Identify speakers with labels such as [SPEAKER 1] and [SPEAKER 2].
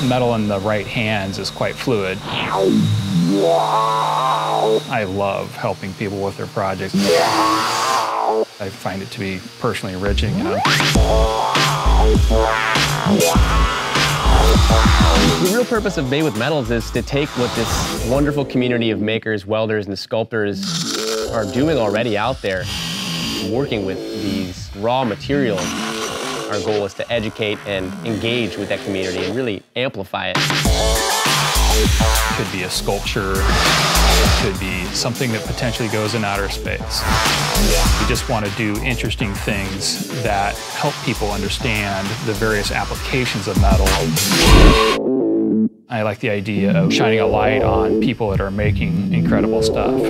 [SPEAKER 1] Metal in the right hands is quite fluid. I love helping people with their projects. I find it to be personally enriching, you know.
[SPEAKER 2] The real purpose of Made with Metals is to take what this wonderful community of makers, welders, and sculptors are doing already out there, working with these raw materials. Our goal is to educate and engage with that community and really amplify it.
[SPEAKER 1] It could be a sculpture, it could be something that potentially goes in outer space. We just want to do interesting things that help people understand the various applications of metal. I like the idea of shining a light on people that are making incredible stuff.